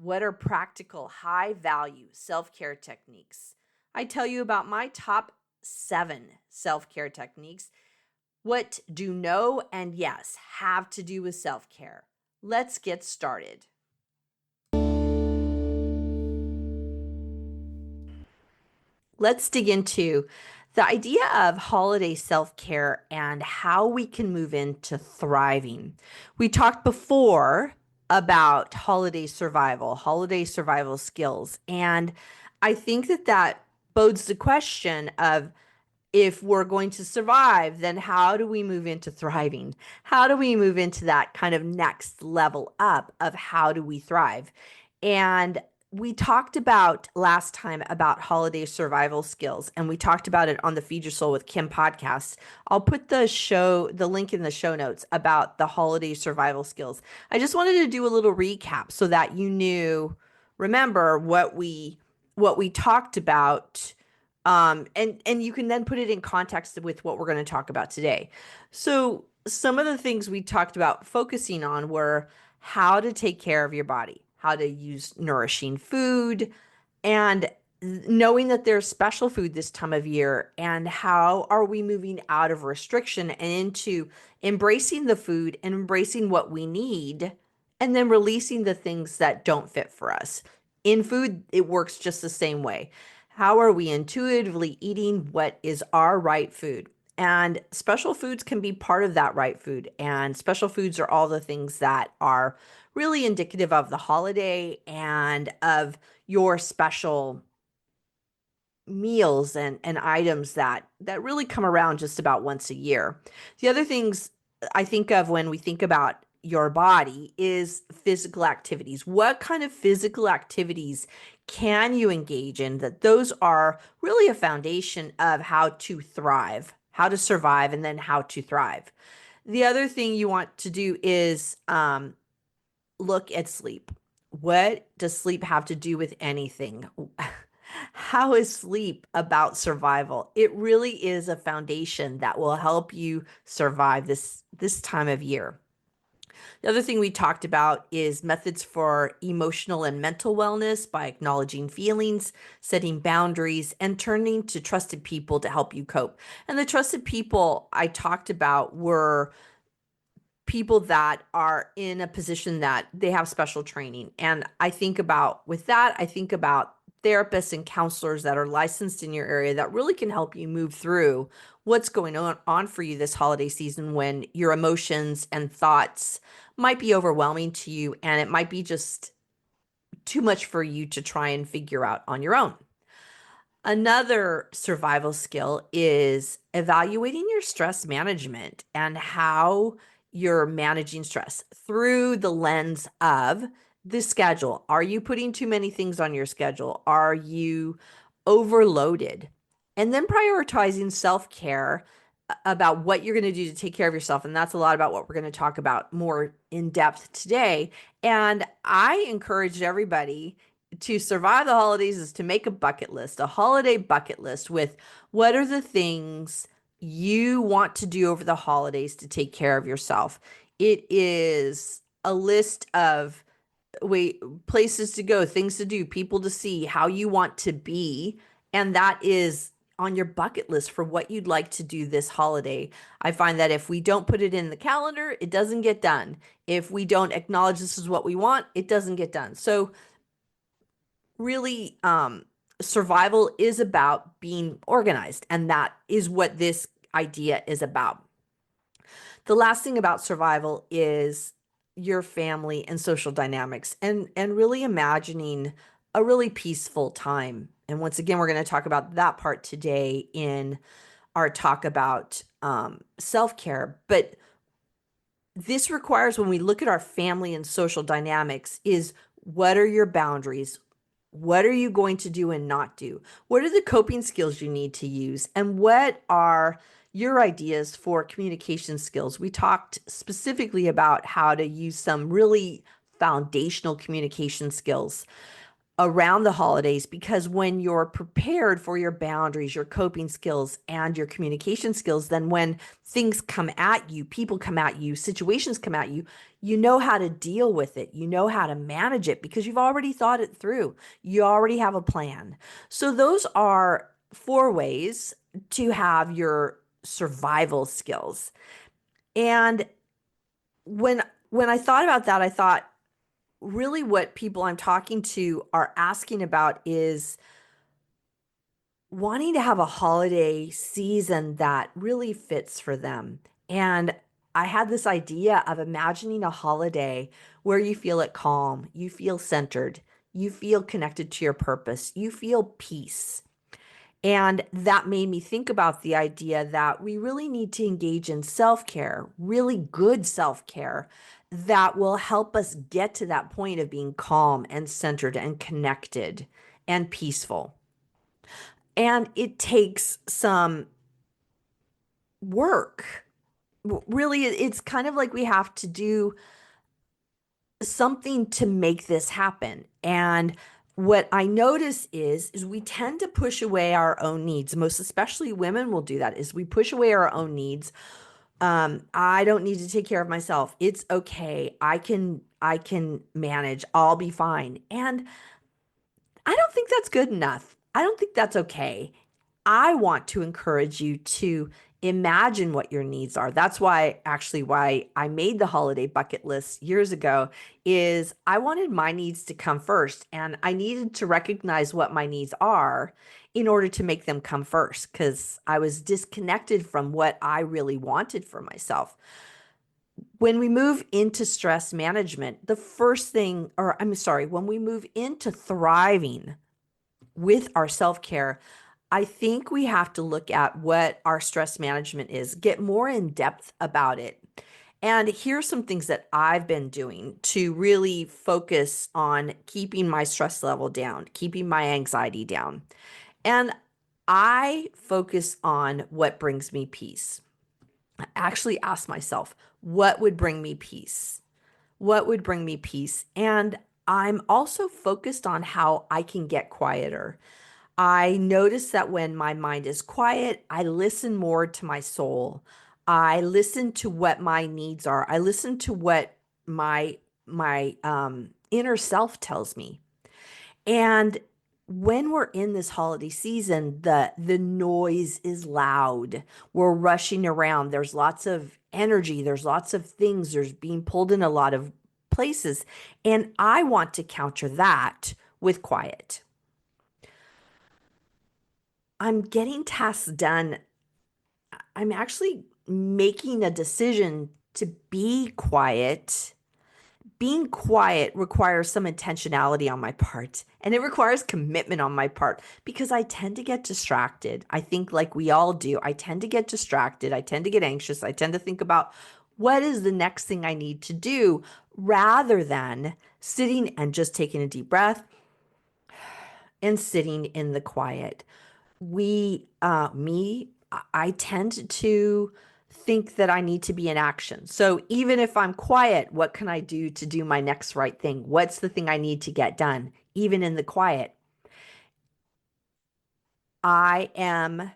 What are practical, high value self care techniques? I tell you about my top 7 self care techniques. What do no and yes have to do with self care? Let's get started. Let's dig into the idea of holiday self care and how we can move into thriving. We talked before about holiday survival skills. And I think that bodes the question of, if we're going to survive, then how do we move into thriving? How do we move into that kind of next level up of how do we thrive? And we talked about last time about holiday survival skills, and we talked about it on the Feed Your Soul with Kim podcast. I'll put the link in the show notes about the holiday survival skills. I just wanted to do a little recap so that remember what we talked about, and you can then put it in context with what we're going to talk about today. So some of the things we talked about focusing on were how to take care of your body, how to use nourishing food, and knowing that there's special food this time of year, and how are we moving out of restriction and into embracing the food and embracing what we need, and then releasing the things that don't fit for us. In food, it works just the same way. How are we intuitively eating what is our right food? And special foods can be part of that right food. And special foods are all the things that are really indicative of the holiday and of your special meals and items that really come around just about once a year. The other things I think of when we think about your body is physical activities. What kind of physical activities can you engage in? That those are really a foundation of how to thrive, how to survive, and then how to thrive. The other thing you want to do is look at sleep. What does sleep have to do with anything? How is sleep about survival? It really is a foundation that will help you survive this time of year. The other thing we talked about is methods for emotional and mental wellness by acknowledging feelings, setting boundaries, and turning to trusted people to help you cope. And the trusted people I talked about were people that are in a position that they have special training. And I think about therapists and counselors that are licensed in your area that really can help you move through what's going on for you this holiday season, when your emotions and thoughts might be overwhelming to you and it might be just too much for you to try and figure out on your own. Another survival skill is evaluating your stress management and how you're managing stress through the lens of the schedule. Are you putting too many things on your schedule? Are you overloaded? And then prioritizing self-care about what you're going to do to take care of yourself. And that's a lot about what we're going to talk about more in depth today. And I encourage everybody to survive the holidays is to make a holiday bucket list with what are the things you want to do over the holidays to take care of yourself. It is a list of places to go, things to do, people to see, how you want to be, and that is on your bucket list for what you'd like to do this holiday. I find that if we don't put it in the calendar, it doesn't get done. If we don't acknowledge this is what we want, it doesn't get done. So really, survival is about being organized, and that is what this idea is about. The last thing about survival is your family and social dynamics, and really imagining a really peaceful time. And once again, we're going to talk about that part today in our talk about self-care. But this requires, when we look at our family and social dynamics, is what are your boundaries? What are you going to do and not do? What are the coping skills you need to use? And what are your ideas for communication skills? We talked specifically about how to use some really foundational communication skills. around the holidays, because when you're prepared for your boundaries, your coping skills, and your communication skills, then when things come at you, people come at you, situations come at you, you know how to deal with it. You know how to manage it because you've already thought it through. You already have a plan. So those are four ways to have your survival skills. And when when I thought about that, I thought really what people I'm talking to are asking about is wanting to have a holiday season that really fits for them. And I had this idea of imagining a holiday where you feel at calm, you feel centered, you feel connected to your purpose, you feel peace. And that made me think about the idea that we really need to engage in self care, really good self care that will help us get to that point of being calm and centered and connected and peaceful. And it takes some work. Really, it's kind of like we have to do something to make this happen. And what I notice is we tend to push away our own needs. Most especially women will do that, is we push away our own needs. I don't need to take care of myself. It's okay. I can manage. I'll be fine. And I don't think that's good enough. I don't think that's okay. I want to encourage you to imagine what your needs are. That's why I made the holiday bucket list years ago, is I wanted my needs to come first, and I needed to recognize what my needs are in order to make them come first, because I was disconnected from what I really wanted for myself. When we move into stress management, the first thing, or I'm sorry, when we move into thriving with our self care, I think we have to look at what our stress management is, get more in depth about it. And here's some things that I've been doing to really focus on keeping my stress level down, keeping my anxiety down. And I focus on what brings me peace. I actually ask myself, what would bring me peace? What would bring me peace? And I'm also focused on how I can get quieter. I notice that when my mind is quiet, I listen more to my soul. I listen to what my needs are. I listen to what my inner self tells me. And when we're in this holiday season, the noise is loud. We're rushing around. There's lots of energy. There's lots of things. There's being pulled in a lot of places. And I want to counter that with quiet. I'm getting tasks done. I'm actually making a decision to be quiet. Being quiet requires some intentionality on my part, and it requires commitment on my part because I tend to get distracted. I think, like we all do, I tend to get distracted. I tend to get anxious. I tend to think about what is the next thing I need to do rather than sitting and just taking a deep breath and sitting in the quiet. I tend to think that I need to be in action. So even if I'm quiet, what can I do to do my next right thing? What's the thing I need to get done? Even in the quiet, I am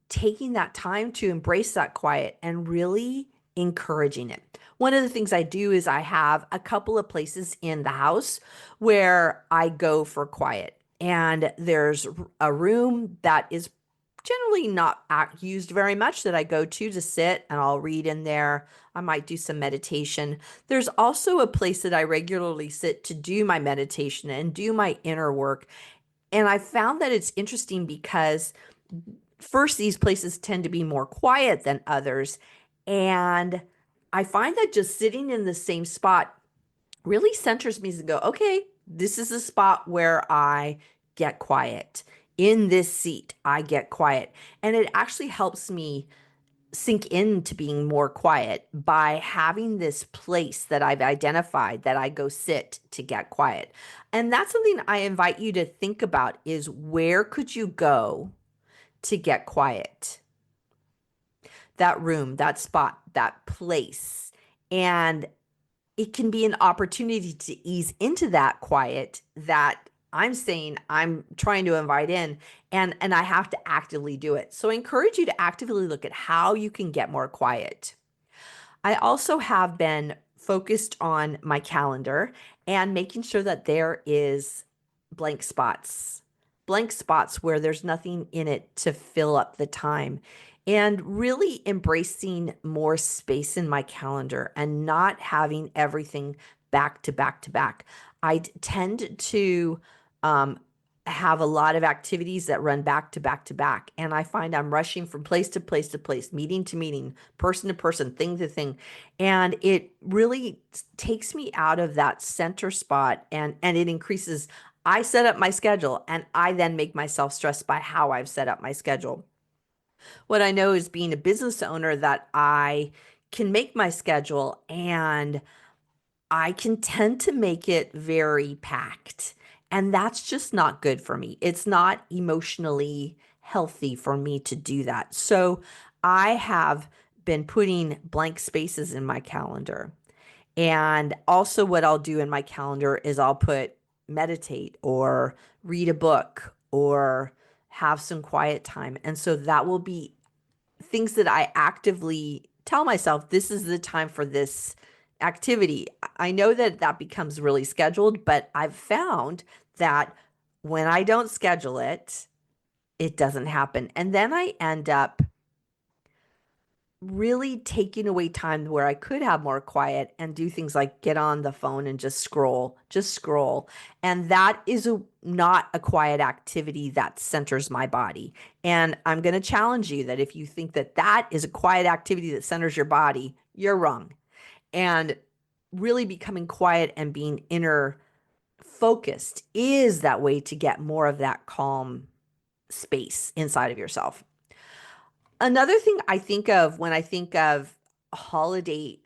taking that time to embrace that quiet and really encouraging it. One of the things I do is I have a couple of places in the house where I go for quiet. And there's a room that is generally not used very much that I go to sit, and I'll read in there. I might do some meditation. There's also a place that I regularly sit to do my meditation and do my inner work. And I found that it's interesting because first, these places tend to be more quiet than others. And I find that just sitting in the same spot really centers me to go, okay, this is a spot where I get quiet. In this seat, I get quiet. And it actually helps me sink into being more quiet by having this place that I've identified that I go sit to get quiet. And that's something I invite you to think about, is where could you go to get quiet? That room, that spot, that place. And it can be an opportunity to ease into that quiet that I'm saying I'm trying to invite in, and I have to actively do it. So I encourage you to actively look at how you can get more quiet. I also have been focused on my calendar and making sure that there is blank spots, blank spots where there's nothing in it to fill up the time, and really embracing more space in my calendar and not having everything back to back to back. I tend to um, have a lot of activities that run back to back to back, and I find I'm rushing from place to place to place, meeting to meeting, person to person, thing to thing, and it really takes me out of that center spot, and it increases. I set up my schedule and I then make myself stressed by how I've set up my schedule. What I know is being a business owner that I can make my schedule and I can tend to make it very packed. And that's just not good for me. It's not emotionally healthy for me to do that. So I have been putting blank spaces in my calendar. And also, what I'll do in my calendar is I'll put meditate or read a book or have some quiet time. And so that will be things that I actively tell myself this is the time for this activity. I know that that becomes really scheduled, but I've found that when I don't schedule it, it doesn't happen. And then I end up really taking away time where I could have more quiet and do things like get on the phone and just scroll, just scroll. And that is not a quiet activity that centers my body. And I'm going to challenge you that if you think that that is a quiet activity that centers your body, you're wrong. And really becoming quiet and being inner focused is that way to get more of that calm space inside of yourself. Another thing I think of when I think of holiday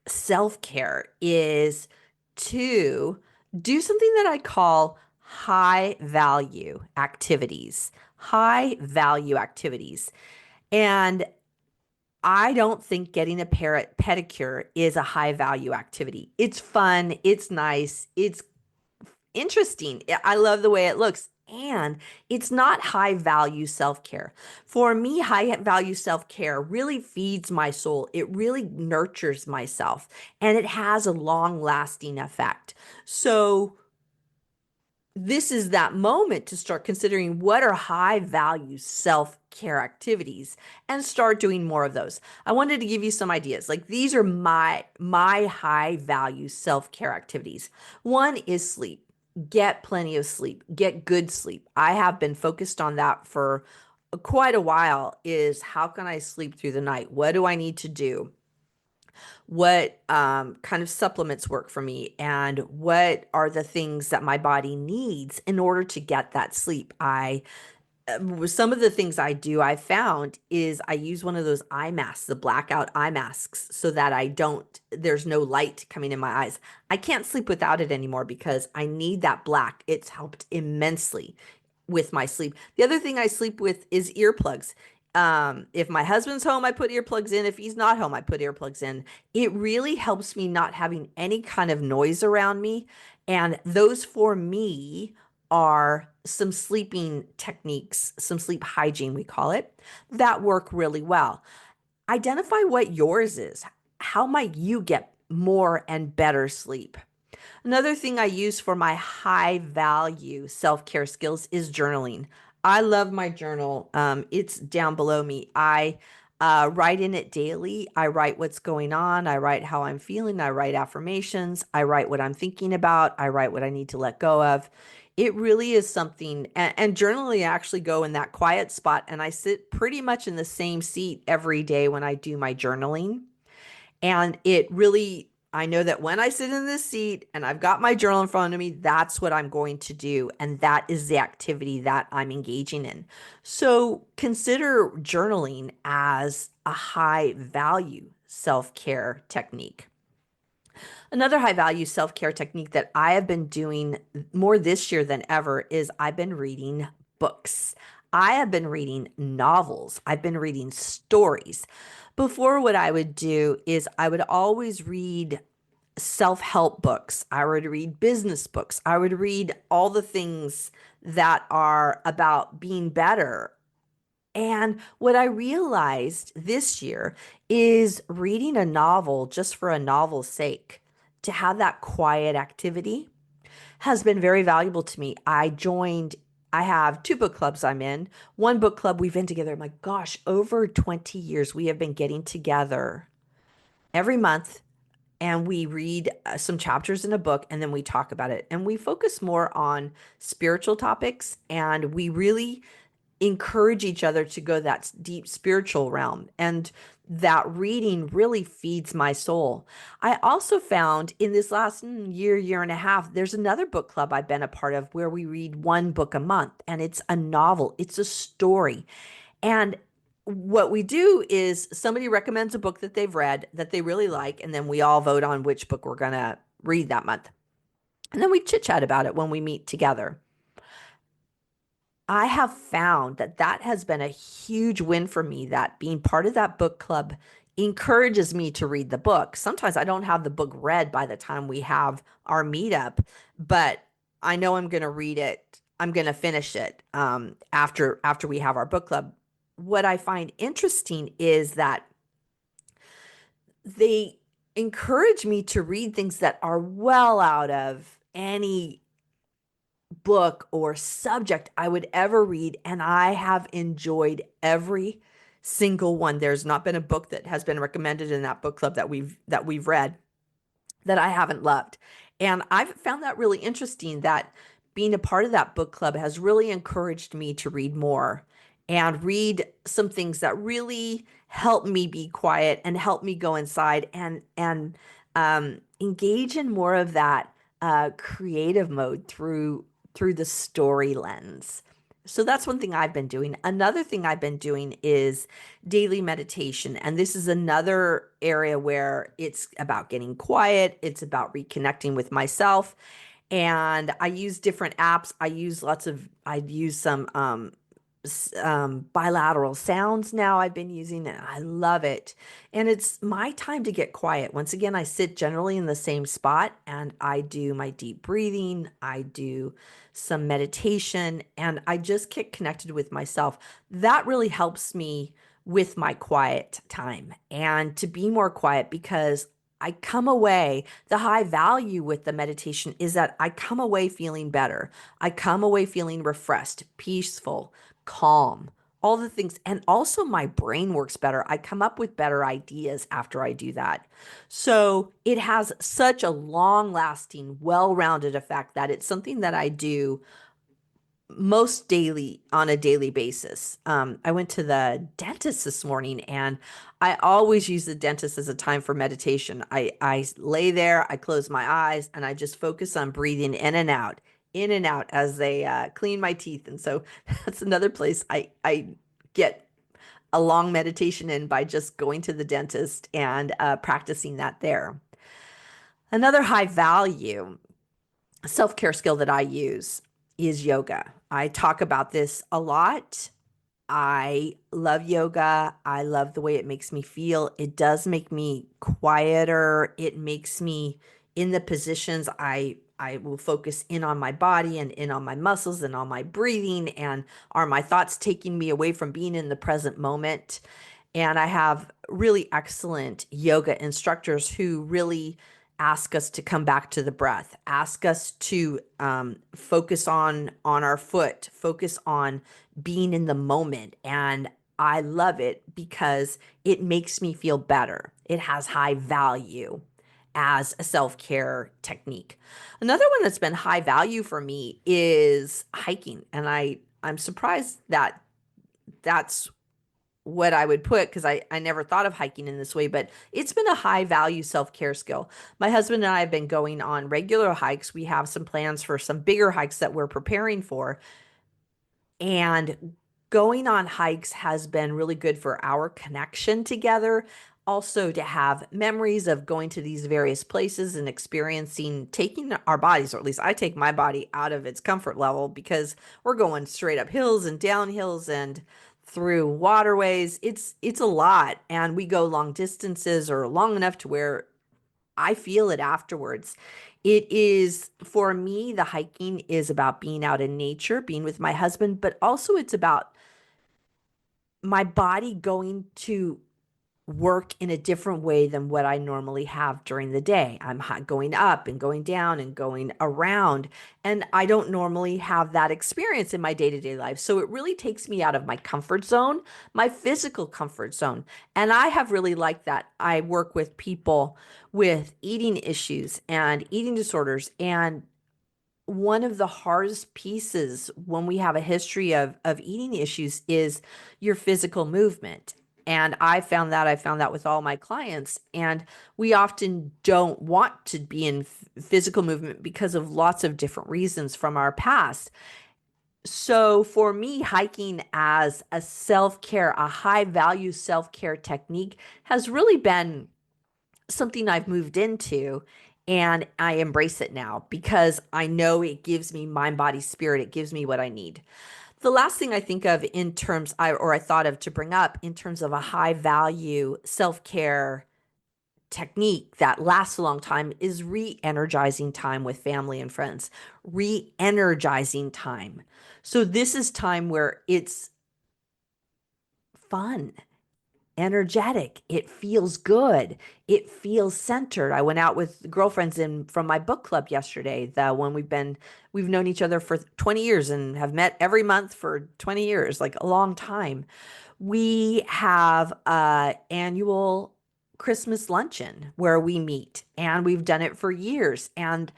self-care is to do something that I call high value activities. High value activities. And I don't think getting a pedicure is a high value activity. It's fun, it's nice, it's interesting. I love the way it looks. And it's not high value self care. For me, high value self care really feeds my soul. It really nurtures myself and it has a long lasting effect. So, this is that moment to start considering what are high value self care activities and start doing more of those. I wanted to give you some ideas. Like these are my high value self care activities. One is sleep. Get plenty of sleep. Get good sleep. I have been focused on that for quite a while. Is how can I sleep through the night? What do I need to do? What kind of supplements work for me, and what are the things that my body needs in order to get that sleep. I Some of the things I do I found is I use one of those eye masks, the blackout eye masks, so that I don't there's no light coming in my eyes. I can't sleep without it anymore because I need that black. It's helped immensely with my sleep. The other thing I sleep with is earplugs. If my husband's home, I put earplugs in. If he's not home, I put earplugs in. It really helps me not having any kind of noise around me. And those for me are some sleeping techniques, some sleep hygiene, we call it, that work really well. Identify what yours is. How might you get more and better sleep? Another thing I use for my high value self care skills is journaling. I love my journal. It's down below me. I write in it daily. I write what's going on. I write how I'm feeling. I write affirmations. I write what I'm thinking about. I write what I need to let go of. It really is something, and journaling, I actually go in that quiet spot and I sit pretty much in the same seat every day when I do my journaling. And it really, I know that when I sit in this seat and I've got my journal in front of me, that's what I'm going to do. And that is the activity that I'm engaging in. So consider journaling as a high value self care technique. Another high value self care technique that I have been doing more this year than ever is I've been reading books. I have been reading novels. I've been reading stories. Before, what I would do is I would always read self-help books. I would read business books. I would read all the things that are about being better. And what I realized this year is reading a novel just for a novel's sake, to have that quiet activity has been very valuable to me. I have two book clubs I'm in. One book club we've been together, my gosh, over 20 years. We have been getting together every month and we read some chapters in a book and then we talk about it. And we focus more on spiritual topics and we really encourage each other to go that deep spiritual realm. And that reading really feeds my soul. I also found in this last year and a half, there's another book club I've been a part of where we read one book a month and it's a novel, it's a story. And what we do is somebody recommends a book that they've read that they really like, and then we all vote on which book we're going to read that month. And then we chit chat about it when we meet together. I have found that that has been a huge win for me, that being part of that book club encourages me to read the book. Sometimes I don't have the book read by the time we have our meetup, but I know I'm going to read it. I'm going to finish it after we have our book club. What I find interesting is that they encourage me to read things that are well out of any book or subject I would ever read, and I have enjoyed every single one. There's not been a book that has been recommended in that book club that we've read that I haven't loved. And I've found that really interesting, that being a part of that book club has really encouraged me to read more and read some things that really help me be quiet and help me go inside and engage in more of that creative mode through the story lens. So that's one thing I've been doing. Another thing I've been doing is daily meditation. And this is another area where it's about getting quiet, it's about reconnecting with myself. And I use different apps. I use some bilateral sounds now I've been using, and I love it. And it's my time to get quiet. Once again, I sit generally in the same spot and I do my deep breathing, I do some meditation, and I just get connected with myself. That really helps me with my quiet time and to be more quiet, because I come away, the high value with the meditation is that I come away feeling better. I come away feeling refreshed, peaceful, calm, all the things. And also my brain works better. I come up with better ideas after I do that. So it has such a long lasting, well rounded effect that it's something that I do most daily on a daily basis. I went to the dentist this morning and I always use the dentist as a time for meditation. I lay there, I close my eyes, and I just focus on breathing in and out as they clean my teeth. And so that's another place I get a long meditation in, by just going to the dentist and practicing that there. Another high value self-care skill that I use is yoga. I talk about this a lot. I love yoga. I love the way it makes me feel. It does make me quieter. It makes me in the positions I will focus in on my body and in on my muscles and on my breathing, and are my thoughts taking me away from being in the present moment. And I have really excellent yoga instructors who really ask us to come back to the breath, ask us to focus on our foot, focus on being in the moment. And I love it because it makes me feel better. It has high value as a self-care technique. Another one that's been high value for me is hiking. And I'm surprised that that's what I would put, because I never thought of hiking in this way, but it's been a high value self-care skill. My husband and I have been going on regular hikes. We have some plans for some bigger hikes that we're preparing for. And going on hikes has been really good for our connection together. Also, to have memories of going to these various places and experiencing, taking our bodies, or at least I take my body out of its comfort level, because we're going straight up hills and down hills and through waterways. It's a lot. And we go long distances, or long enough to where I feel it afterwards. It is, for me, the hiking is about being out in nature, being with my husband, but also it's about my body going to work in a different way than what I normally have during the day. I'm going up and going down and going around, and I don't normally have that experience in my day-to-day life. So it really takes me out of my comfort zone, my physical comfort zone. And I have really liked that. I work with people with eating issues and eating disorders, and one of the hardest pieces when we have a history of eating issues is your physical movement. And I found that with all my clients. And we often don't want to be in physical movement because of lots of different reasons from our past. So for me, hiking as a self-care, a high value self-care technique has really been something I've moved into, and I embrace it now because I know it gives me mind, body, spirit. It gives me what I need. The last thing I think of in terms I thought of to bring up in terms of a high value self-care technique that lasts a long time is re-energizing time with family and friends. Re-energizing time. So this is time where it's fun, energetic. It feels good. It feels centered. I went out with girlfriends in from my book club yesterday. The one we've known each other for 20 years and have met every month for 20 years, like a long time. We have a annual Christmas luncheon where we meet, and we've done it for years. And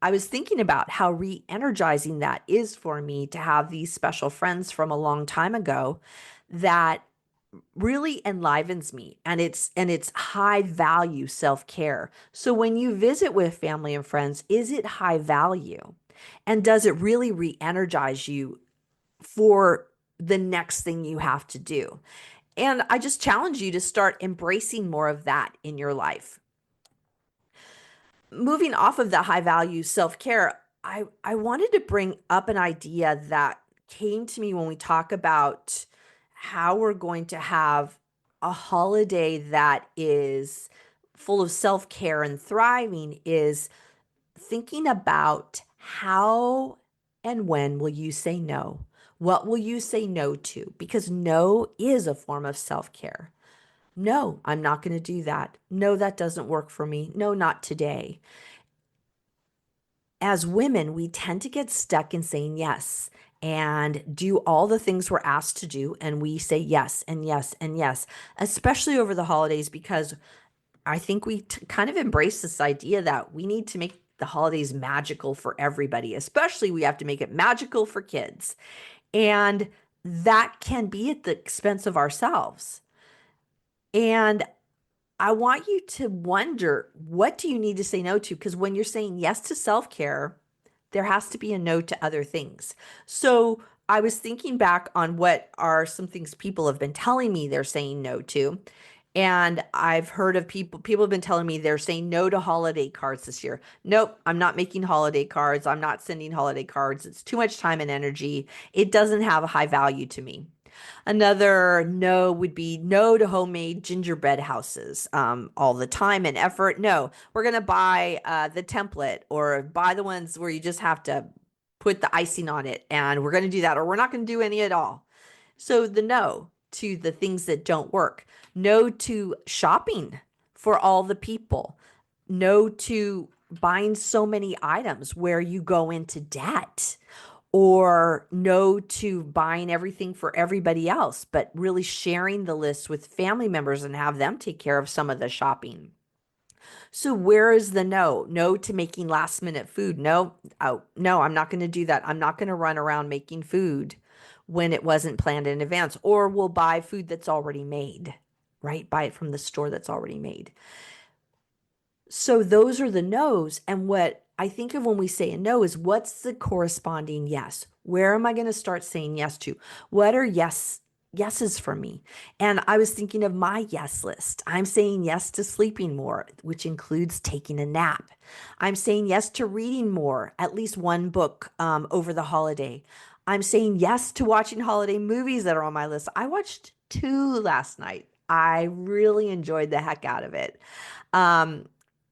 I was thinking about how re-energizing that is for me to have these special friends from a long time ago that really enlivens me, and it's high value self-care. So when you visit with family and friends, is it high value? And does it really re-energize you for the next thing you have to do? And I just challenge you to start embracing more of that in your life. Moving off of the high value self-care, I wanted to bring up an idea that came to me when we talk about how we're going to have a holiday that is full of self-care and thriving is thinking about how and when will you say no? What will you say no to? Because no is a form of self-care. No, I'm not going to do that. No, that doesn't work for me. No, not today. As women, we tend to get stuck in saying yes and do all the things we're asked to do. And we say yes and yes and yes, especially over the holidays, because I think we kind of embrace this idea that we need to make the holidays magical for everybody, especially we have to make it magical for kids. And that can be at the expense of ourselves. And I want you to wonder, what do you need to say no to? Because when you're saying yes to self-care, there has to be a no to other things. So I was thinking back on what are some things people have been telling me they're saying no to. And I've heard of people have been telling me they're saying no to holiday cards this year. Nope, I'm not making holiday cards. I'm not sending holiday cards. It's too much time and energy. It doesn't have a high value to me. Another no would be no to homemade gingerbread houses. All the time and effort. No, we're going to buy the template or buy the ones where you just have to put the icing on it. And we're going to do that, or we're not going to do any at all. So the no to the things that don't work. No to shopping for all the people. No to buying so many items where you go into debt, or no to buying everything for everybody else, but really sharing the list with family members and have them take care of some of the shopping. So where is the no? No to making last minute food. No, oh, no, I'm not going to do that. I'm not going to run around making food when it wasn't planned in advance, or we'll buy food that's already made, right? Buy it from the store that's already made. So those are the no's. And what I think of when we say a no is, what's the corresponding yes? Where am I going to start saying yes to? What are yeses for me? And I was thinking of my yes list. I'm saying yes to sleeping more, which includes taking a nap. I'm saying yes to reading more, at least one book over the holiday. I'm saying yes to watching holiday movies that are on my list. I watched two last night. I really enjoyed the heck out of it. Um,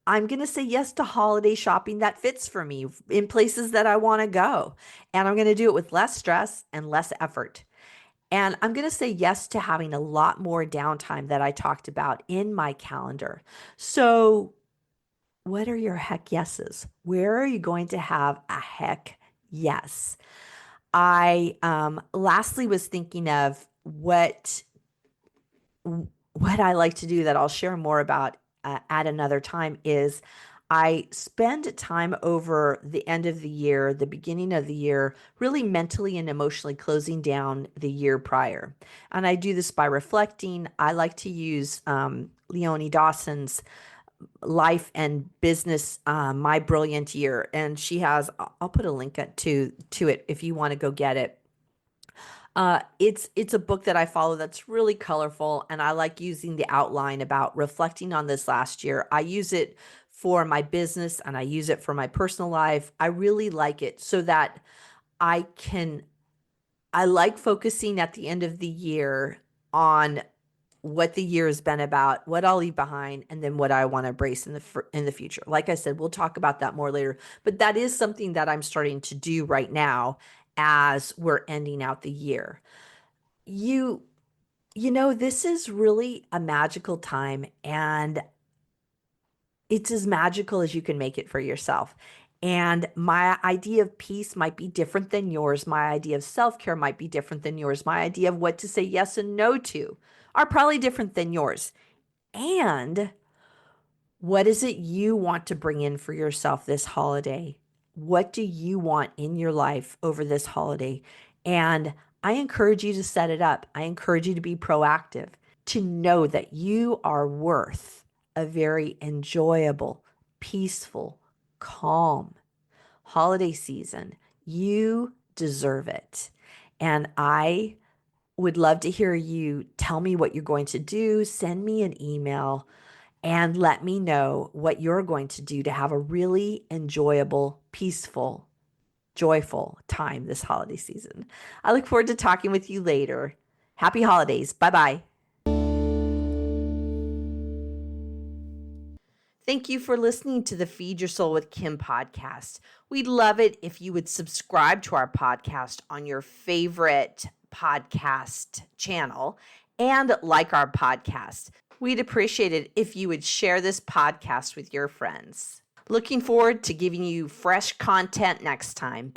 I'm going to say yes to holiday shopping that fits for me in places that I want to go. And I'm going to do it with less stress and less effort. And I'm going to say yes to having a lot more downtime that I talked about in my calendar. So, what are your heck yeses? Where are you going to have a heck yes? I lastly was thinking of what I like to do that I'll share more about at another time is I spend time over the end of the year, the beginning of the year, really mentally and emotionally closing down the year prior. And I do this by reflecting. I like to use Leonie Dawson's life and business, My Brilliant Year. And she has, I'll put a link to it if you want to go get it. It's a book that I follow that's really colorful, and I like using the outline about reflecting on this last year. I use it for my business and I use it for my personal life. I really like it so that I can I like focusing at the end of the year on what the year has been about, what I'll leave behind, and then what I want to embrace in the future. Like I said, we'll talk about that more later, but that is something that I'm starting to do right now as we're ending out the year. You this is really a magical time, and it's as magical as you can make it for yourself. And my idea of peace might be different than yours. My idea of self-care might be different than yours. My idea of what to say yes and no to are probably different than yours. And what is it you want to bring in for yourself this holiday? What do you want in your life over this holiday? And I encourage you to set it up. I encourage you to be proactive, to know that you are worth a very enjoyable, peaceful, calm holiday season. You deserve it. And I would love to hear you tell me what you're going to do. Send me an email and let me know what you're going to do to have a really enjoyable, peaceful, joyful time this holiday season. I look forward to talking with you later. Happy holidays. Bye-bye. Thank you for listening to the Feed Your Soul with Kim podcast. We'd love it if you would subscribe to our podcast on your favorite podcast channel and like our podcast. We'd appreciate it if you would share this podcast with your friends. Looking forward to giving you fresh content next time.